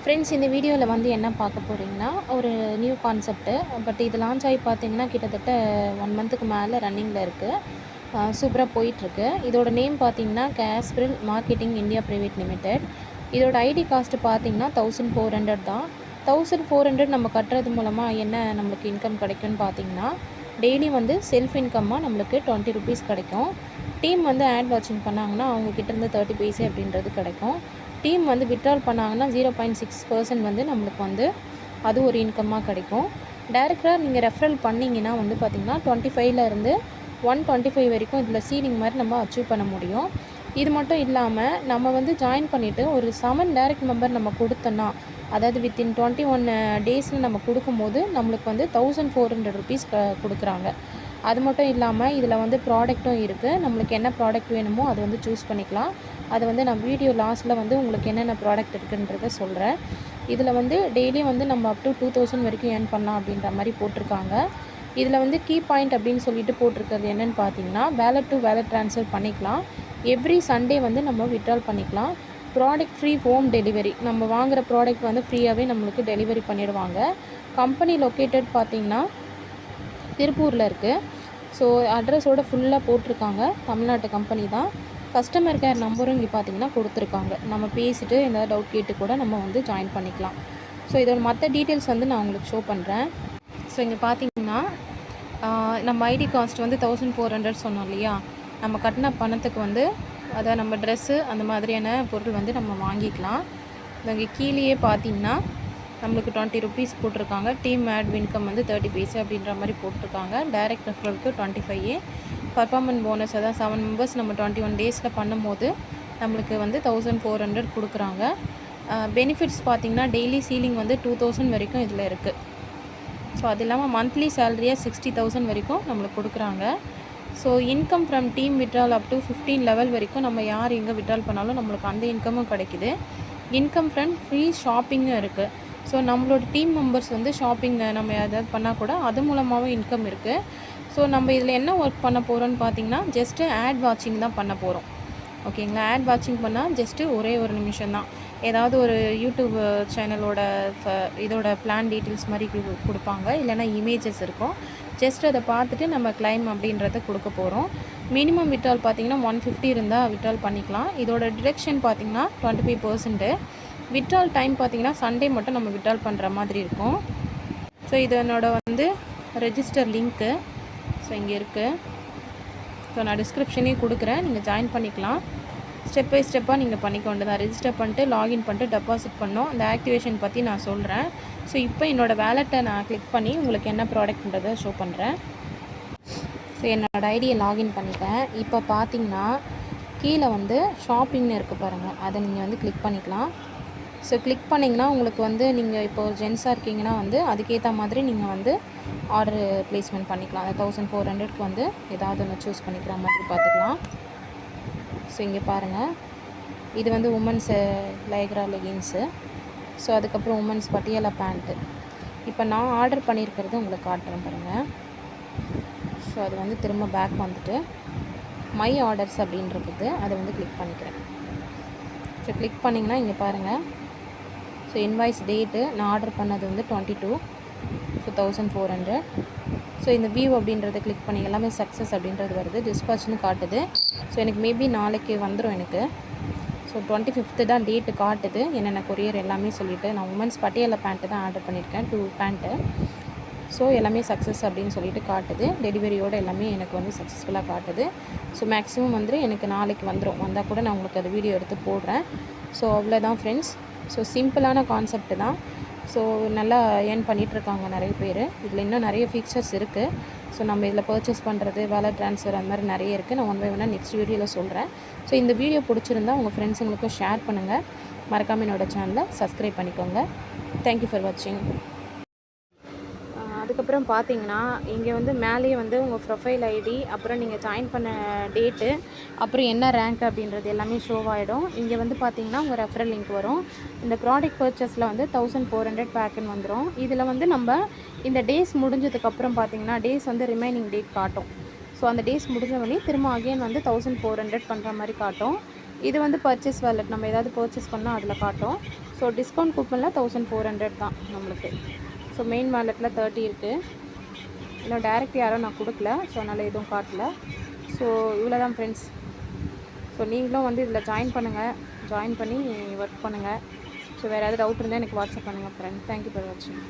Friends, இந்த வீடியோவில் வந்து என்ன பார்க்க போகிறீங்கன்னா, ஒரு நியூ கான்செப்ட்டு. பட் இது லான்ச் ஆகி பார்த்தீங்கன்னா கிட்டத்தட்ட 1 மந்த்துக்கு மேலே ரன்னிங்கில் இருக்குது. சூப்பராக போயிட்டுருக்கு. இதோட நேம் பார்த்தீங்கன்னா கேஸ்பிரில் மார்க்கெட்டிங் இந்தியா பிரைவேட் லிமிடெட். இதோட ஐடி காஸ்ட்டு பார்த்தீங்கன்னா 1400 தான். 1400 நம்ம கட்டுறது மூலமாக என்ன நம்மளுக்கு இன்கம் கிடைக்கும்னு பார்த்தீங்கன்னா, டெய்லி வந்து செல்ஃப் இன்கம்மாக நம்மளுக்கு 20 ருபீஸ் கிடைக்கும். டீம் வந்து ஆட் வாட்சிங் பண்ணாங்கன்னா அவங்கக்கிட்டேருந்து 30 பைசே அப்படின்றது கிடைக்கும். டீம் வந்து வித்ட்ரால் பண்ணாங்கன்னா 0.6% வந்து நம்மளுக்கு வந்து அது ஒரு இன்கம்மாக கிடைக்கும். டைரெக்டாக நீங்கள் ரெஃபரல் பண்ணிங்கன்னா வந்து பார்த்திங்கன்னா 25லேருந்து 125 வரைக்கும் இதில் சீலிங் மாதிரி நம்ம அச்சீவ் பண்ண முடியும். இது மட்டும் இல்லாமல் நம்ம வந்து ஜாயின் பண்ணிவிட்டு ஒரு 7 டைரக்ட் மெம்பர் நம்ம கொடுத்தோன்னா, அதாவது வித்தின் 21 டேஸில் நம்ம கொடுக்கும்போது நம்மளுக்கு வந்து 1400 ருபீஸ் கொடுக்குறாங்க. அது மட்டும் இல்லாமல் இதில் வந்து ப்ராடக்ட்டும் இருக்குது. நம்மளுக்கு என்ன ப்ராடக்ட் வேணுமோ அது வந்து சூஸ் பண்ணிக்கலாம். அது வந்து நான் வீடியோ லாஸ்ட்டில் வந்து உங்களுக்கு என்னென்ன ப்ராடக்ட் இருக்குன்றதை சொல்கிறேன். இதில் வந்து டெய்லியும் வந்து நம்ம அப் டு 2000 வரைக்கும் ஏர்ன் பண்ணலாம் அப்படின்ற மாதிரி போட்டிருக்காங்க. இதில் வந்து கீ பாயிண்ட் அப்படின்னு சொல்லிட்டு போட்டிருக்கிறது என்னென்னு பார்த்தீங்கன்னா, வேலட் டு வேலட் ட்ரான்ஸ்ஃபர் பண்ணிக்கலாம். எவ்ரி சண்டே வந்து நம்ம வித்ட்ரால் பண்ணிக்கலாம். Product free home delivery. நம்ம வாங்குகிற ப்ராடக்ட் வந்து ஃப்ரீயாகவே நம்மளுக்கு டெலிவரி பண்ணிடுவாங்க. கம்பெனி லொக்கேட்டட் பார்த்திங்கன்னா திருப்பூரில் இருக்குது. ஸோ அட்ரஸோடு ஃபுல்லாக போட்டிருக்காங்க. தமிழ்நாட்டு கம்பெனி தான். கஸ்டமர் கேர் நம்பரும் இங்கே பார்த்திங்கன்னா கொடுத்துருக்காங்க. நம்ம பேசிவிட்டு ஏதாவது டவுட் கேட்டு கூட நம்ம வந்து ஜாயின் பண்ணிக்கலாம். ஸோ இதோட மற்ற டீட்டெயில்ஸ் வந்து நான் உங்களுக்கு ஷோ பண்ணுறேன். ஸோ இங்கே பார்த்திங்கன்னா நம்ம ஐடி காஸ்ட் வந்து 1400 சொன்னோம் இல்லையா. நம்ம கட்டின பணத்துக்கு வந்து அதை நம்ம ட்ரெஸ்ஸு அந்த மாதிரியான பொருள் வந்து நம்ம வாங்கிக்கலாம். இங்கே கீழேயே பார்த்திங்கன்னா நம்மளுக்கு 20 ருபீஸ் போட்டிருக்காங்க. டீம் ஆட் இன்கம் வந்து 30 பைசே அப்படின்ற மாதிரி போட்டிருக்காங்க. டைரக்ட் ரெஃபரலுக்கு 25. பர்ஃபார்மன்ஸ் போனஸ் அதான் 7 மெம்பர்ஸ் நம்ம 21 டேஸில் பண்ணும்போது நம்மளுக்கு வந்து 1400 கொடுக்குறாங்க. பெனிஃபிட்ஸ் பார்த்திங்கன்னா டெய்லி சீலிங் வந்து 2000 வரைக்கும் இதில் இருக்குது. ஸோ அது இல்லாமல் மந்த்லி சேலரியாக 60,000 வரைக்கும் நம்மளுக்கு கொடுக்குறாங்க. So income from team withdrawal up to 15 level வரைக்கும் நம்ம யார் எங்கே வித்ட்ரால் பண்ணாலும் நம்மளுக்கு அந்த இன்கமும் கிடைக்குது. இன்கம் ஃப்ரம் ஃப்ரீ ஷாப்பிங்கும் இருக்குது. ஸோ நம்மளோட டீம் மெம்பர்ஸ் வந்து ஷாப்பிங் நம்ம எதாவது பண்ணால் கூட அது மூலமாகவும் இன்கம் இருக்குது. ஸோ நம்ம இதில் என்ன ஒர்க் பண்ண போகிறோன்னு பார்த்தீங்கன்னா, ஜஸ்ட்டு ஆட் வாட்சிங் தான் பண்ண போகிறோம். ஓகேங்களா. ஆட் வாட்சிங் பண்ணால் ஜஸ்ட்டு ஒரே ஒரு நிமிஷம் தான். ஏதாவது ஒரு யூடியூப் சேனலோட இதோட பிளான் டீட்டெயில்ஸ் மாதிரி கொடுப்பாங்க. இல்லைனா இமேஜஸ் இருக்கும். ஜஸ்ட் அதை பார்த்துட்டு நம்ம கிளைம் அப்படின்றத கொடுக்க போகிறோம். மினிமம் வித்ட்ரால் பார்த்திங்கன்னா 150 இருந்தால் வித்ட்ரால் பண்ணிக்கலாம். இதோட டிடக்ஷன் பார்த்திங்கன்னா 25%. வித்ட்ரால் டைம் பார்த்திங்கன்னா சண்டே மட்டும் நம்ம வித்ட்ரால் பண்ணுற மாதிரி இருக்கும். ஸோ இதனோட வந்து ரெஜிஸ்டர் லிங்க்கு ஸோ இங்கே இருக்குது. ஸோ நான் டிஸ்கிரிப்ஷனே கொடுக்குறேன். நீங்கள் ஜாயின் பண்ணிக்கலாம். ஸ்டெப் பை ஸ்டெப்பாக நீங்கள் பண்ணிக்கொண்டு தான் ரெஜிஸ்டர் பண்ணிட்டு லாகின் பண்ணிட்டு டெபாசிட் பண்ணோம். அந்த ஆக்டிவேஷன் பற்றி நான் சொல்கிறேன். ஸோ இப்போ என்னோடய வேலெட்டை நான் கிளிக் பண்ணி உங்களுக்கு என்ன ப்ராடக்ட்ன்றதை ஷோ பண்ணுறேன். ஸோ என்னோடய ஐடியை லாகின் பண்ணிட்டேன். இப்போ பார்த்தீங்கன்னா கீழே வந்து ஷாப்பிங்னு இருக்குது பாருங்கள். அதை நீங்கள் வந்து கிளிக் பண்ணிக்கலாம். ஸோ கிளிக் பண்ணிங்கன்னா உங்களுக்கு வந்து நீங்கள் இப்போ ஒரு ஜென்ஸாக இருக்கீங்கன்னா வந்து அதுக்கேற்ற மாதிரி நீங்கள் வந்து ஆர்டர் ப்ளேஸ்மெண்ட் பண்ணிக்கலாம். அந்த 1400க்கு வந்து ஏதாவது ஒன்று சூஸ் பண்ணிக்கிற மாதிரி பார்த்துக்கலாம். ஸோ இங்கே பாருங்கள், இது வந்து உமன்ஸ் லைக்ரா லெகின்ஸு. ஸோ அதுக்கப்புறம் உமன்ஸ் பட்டியாலா பேண்ட்டு. இப்போ நான் ஆர்டர் பண்ணியிருக்கிறது உங்களுக்கு காட்டுறேன் பாருங்கள். ஸோ அது வந்து திரும்ப பேக் வந்துட்டு மை ஆர்டர்ஸ் அப்படின்னு இருக்குது. அதை வந்து கிளிக் பண்ணிக்கிறேன். ஸோ கிளிக் பண்ணிங்கன்னா இங்கே பாருங்கள். ஸோ இன்வாய்ஸ் டேட்டு நான் ஆர்டர் பண்ணது வந்து 22. ஸோ 1400. ஸோ இந்த வியூ அப்படின்றத கிளிக் பண்ணி எல்லாமே சக்ஸஸ் அப்படின்றது வருது. டிஸ்பாச்னு காட்டுது. ஸோ எனக்கு மேபி நாளைக்கு வந்துடும் எனக்கு. ஸோ 25 தான் டேட்டு காட்டுது. என்னென்ன கொரியர் எல்லாமே சொல்லிவிட்டு நான் உமன்ஸ் பட்டியாலா பேண்ட்டு தான் ஆர்டர் பண்ணியிருக்கேன். 2 பேண்ட்டு. ஸோ எல்லாமே சக்ஸஸ் அப்படின்னு சொல்லிட்டு காட்டுது. டெலிவரியோடு எல்லாமே எனக்கு வந்து சக்ஸஸ்ஃபுல்லாக காட்டுது. ஸோ மேக்ஸிமம் வந்து எனக்கு நாளைக்கு வந்துடும். வந்தால் கூட நான் உங்களுக்கு அது வீடியோ எடுத்து போடுறேன். ஸோ அவ்வளோதான் ஃப்ரெண்ட்ஸ். ஸோ சிம்பிளான கான்செப்ட் தான். ஸோ நல்லா ஏர்ன் பண்ணிகிட்ருக்காங்க நிறைய பேர். இதில் இன்னும் நிறைய ஃபீச்சர்ஸ் இருக்குது. ஸோ நம்ம இதில் பர்ச்சேஸ் பண்ணுறது, வேலட் ட்ரான்ஸ்ஃபர் அந்த மாதிரி நிறைய இருக்குது. நான் 1 by 1 நெக்ஸ்ட் வீடியோவில் சொல்கிறேன். ஸோ இந்த வீடியோ பிடிச்சிருந்தா உங்கள் ஃப்ரெண்ட்ஸுங்களுக்கும் ஷேர் பண்ணுங்கள். மறக்காமல் என்னோடய சேனலை சப்ஸ்கிரைப் பண்ணிக்கோங்க. தேங்க்யூ ஃபார் வாட்சிங். அதுக்கப்புறம் பார்த்தீங்கன்னா இங்கே வந்து மேலேயே வந்து உங்கள் ப்ரொஃபைல் ஐடி, அப்புறம் நீங்கள் ஜாயின் பண்ண டேட்டு, அப்புறம் என்ன ரேங்க் அப்படின்றது எல்லாமே ஷோ ஆகிடும். இங்கே வந்து பார்த்தீங்கன்னா உங்கள் ரெஃபரல் லிங்க் வரும். இந்த ப்ராடக்ட் பர்ச்சேஸில் வந்து 1400 பேக்குன்னு வந்துடும். இதில் வந்து நம்ம இந்த டேஸ் முடிஞ்சதுக்கப்புறம் பார்த்தீங்கன்னா டேஸ் வந்து ரிமைனிங் டேட் காட்டும். ஸோ அந்த டேஸ் முடிஞ்ச உடனே திரும்ப அகெயின் வந்து 1400 பண்ணுற மாதிரி காட்டும். இது வந்து பர்ச்சேஸ் வேலட், நம்ம ஏதாவது பர்ச்சேஸ் பண்ணால் அதில் காட்டும். ஸோ டிஸ்கவுண்ட் கூப்பனில் 1400 தான் நம்மளுக்கு. ஸோ மெயின் வேலெட்டில் 30 இருக்குது. இன்னும் டேரெக்ட் யாரும் நான் கொடுக்கல, ஸோ அதனால் எதுவும் காட்டல. ஸோ இவ்வளோ தான் ஃப்ரெண்ட்ஸ். ஸோ நீங்களும் வந்து இதில் ஜாயின் பண்ணுங்கள், ஜாயின் பண்ணி ஒர்க் பண்ணுங்கள். ஸோ வேறு ஏதாவது டவுட் இருந்தால் எனக்கு வாட்ஸ்அப் பண்ணுங்கள் ஃப்ரெண்ட். தேங்க்யூ ஃபார் வாட்சிங்.